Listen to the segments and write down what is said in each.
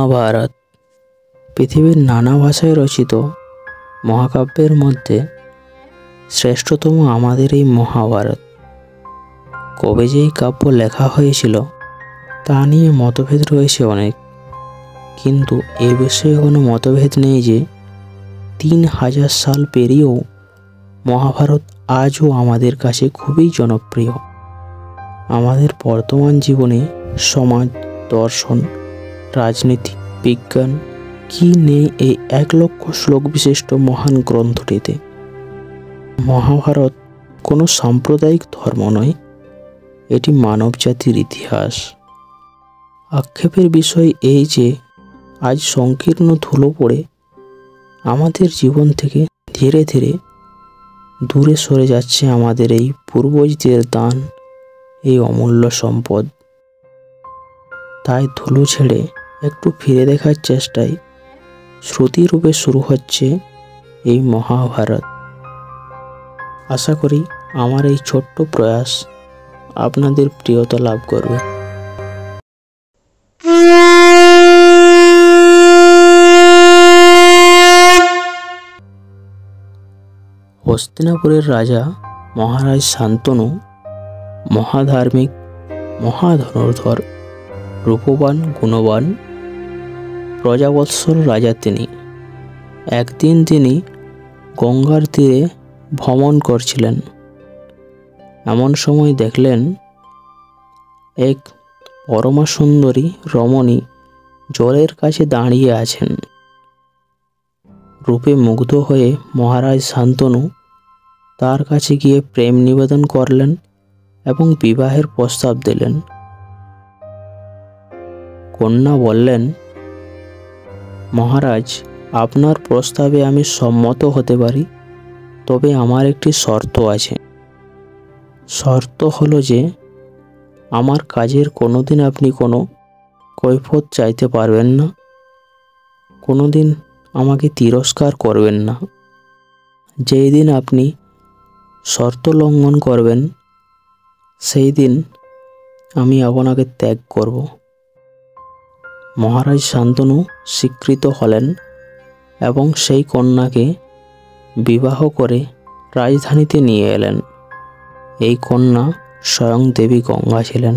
মহাভারত পৃথিবীর নানা ভাষায় রচিত মহাকাব্যের মধ্যে শ্রেষ্ঠতম আমাদের এই মহাভারত। কবে যে এই কাব্য লেখা হয়েছিল তা নিয়ে মতভেদ রয়েছে অনেক, কিন্তু এ বিষয়ে কোনো মতভেদ নেই যে 3000 সাল পেরিয়েও মহাভারত আজও আমাদের কাছে খুবই জনপ্রিয়। আমাদের বর্তমান জীবনে সমাজ, দর্শন, রাজনীতি, বিজ্ঞান কি নেই এই 1 লক্ষ শ্লোক বিশিষ্ট মহান গ্রন্থটিতে। মহাভারত কোনো সাম্প্রদায়িক ধর্ম নয়, এটি মানব জাতির ইতিহাস। আক্ষেপের বিষয় এই যে আজ সংকীর্ণ ধুলো পড়ে আমাদের জীবন থেকে ধীরে ধীরে দূরে সরে যাচ্ছে আমাদের এই পূর্বজদের দান, এই অমূল্য সম্পদ। তাই ধুলো ছেড়ে একটু ফিরে দেখার চেষ্টায় শ্রুতিরূপে শুরু হচ্ছে এই মহাভারত। আশা করি আমার এই ছোট্ট প্রয়াস আপনাদের প্রিয়তা লাভ করবে। হস্তিনাপুরের রাজা মহারাজ শান্তনু মহাধার্মিক, মহাধনুর্ধর, রূপবান, গুণবান, প্রজাবৎসল রাজা তিনি। একদিন তিনি গঙ্গার তীরে ভ্রমণ করছিলেন। এমন সময় দেখলেন এক পরমা সুন্দরী রমণী জলের কাছে দাঁড়িয়ে আছেন। রূপে মুগ্ধ হয়ে মহারাজ শান্তনু তার কাছে গিয়ে প্রেম নিবেদন করলেন এবং বিবাহের প্রস্তাব দিলেন। কন্যা বললেন, মহারাজ, আপনার প্রস্তাবে আমি সম্মত হতে পারি, তবে আমার একটি শর্ত আছে। শর্ত হলো যে আমার কাজের কোনোদিন আপনি কোনো কৈফিয়ত চাইতে পারবেন না, কোনোদিন আমাকে তিরস্কার করবেন না। যেই দিন আপনি শর্ত লঙ্ঘন করবেন সেই দিন আমি আপনাকে ত্যাগ করব। মহারাজ শান্তনু স্বীকৃত হলেন এবং সেই কন্যাকে বিবাহ করে রাজধানীতে নিয়ে এলেন। এই কন্যা স্বয়ং দেবী গঙ্গা ছিলেন।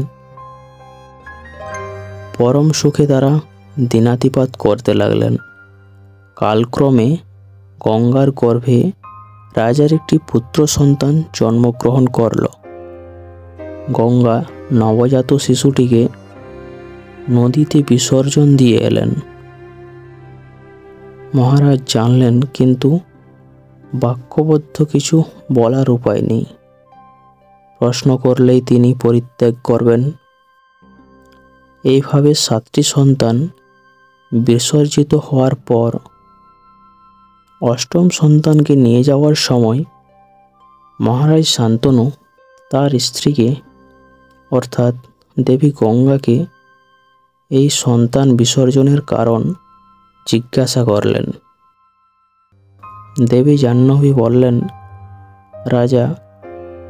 পরম সুখে তারা দিনাতিপাত করতে লাগলেন। কালক্রমে গঙ্গার গর্ভে রাজার একটি পুত্র সন্তান জন্মগ্রহণ করল। গঙ্গা নবজাত শিশুটিকে নদীতে বিসর্জন দিয়ে এলেন। মহারাজ জানলেন, কিন্তু বাক্যবদ্ধ কিছু বলার উপায় নেই। প্রশ্ন করলেই তিনি পরিত্যাগ করবেন। এইভাবে 7টি সন্তান বিসর্জিত হওয়ার পর 8ম সন্তানকে নিয়ে যাওয়ার সময় মহারাজ শান্তনু তার স্ত্রীকে অর্থাৎ দেবী গঙ্গাকে এই সন্তান বিসর্জনের কারণ জিজ্ঞাসা করলেন। দেবী জাহ্নবী বললেন, রাজা,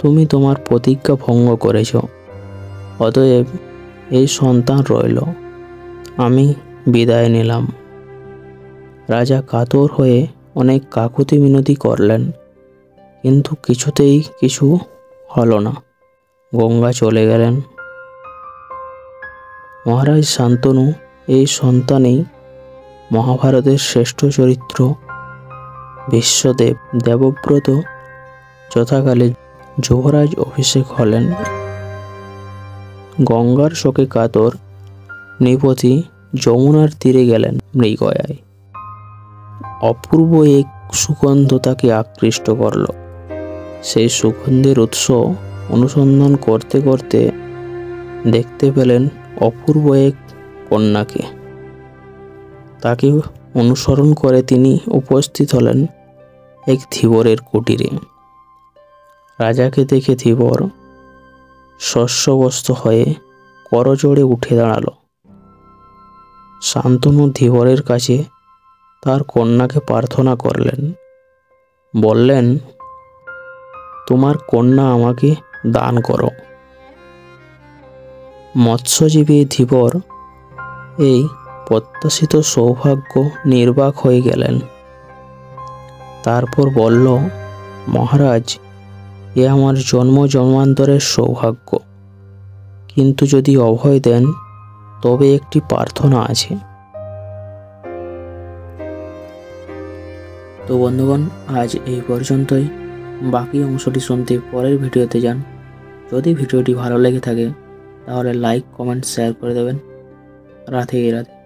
তুমি তোমার প্রতিজ্ঞা ভঙ্গ করেছ, অতএব এই সন্তান রইল, আমি বিদায় নিলাম। রাজা কাতর হয়ে অনেক কাকুতি মিনতি করলেন, কিন্তু কিছুতেই কিছু হলো না। গঙ্গা চলে গেলেন। মহারাজ শান্তনু এই সন্তানেই মহাভারতের শ্রেষ্ঠ চরিত্র বিশ্বদেব দেবব্রত যথাকালে যুবরাজ অভিষেক হলেন। গঙ্গার শোকে কাতর নৃপতি যমুনার তীরে গেলেন মৃগয়ায়। অপূর্ব এক সুগন্ধ তাকে আকৃষ্ট করল। সেই সুগন্ধের উৎস অনুসন্ধান করতে করতে দেখতে পেলেন অপূর্ব এক কন্যাকে। তাকে অনুসরণ করে তিনি উপস্থিত হলেন এক ধীবরের কুটিরে। রাজাকে দেখে ধীবর শস্যবস্ত হয়ে করজোড়ে উঠে দাঁড়াল। শান্তনু ধীবরের কাছে তার কন্যাকে প্রার্থনা করলেন। বললেন, তোমার কন্যা আমাকে দান করো। মৎস্যজীবী ধীবর এই প্রত্যাশিত সৌভাগ্য নির্বাক হয়ে গেলেন। তারপর বলল, মহারাজ, এ আমার জন্ম জন্মান্তরের সৌভাগ্য, কিন্তু যদি অভয় দেন তবে একটি প্রার্থনা আছে। তো বন্ধুগণ, আজ এই পর্যন্তই। বাকি অংশটি শুনতে পরের ভিডিওতে যান। যদি ভিডিওটি ভালো লেগে থাকে তাহলে লাইক, কমেন্ট, শেয়ার করে দেবেন। রাধে রাধে।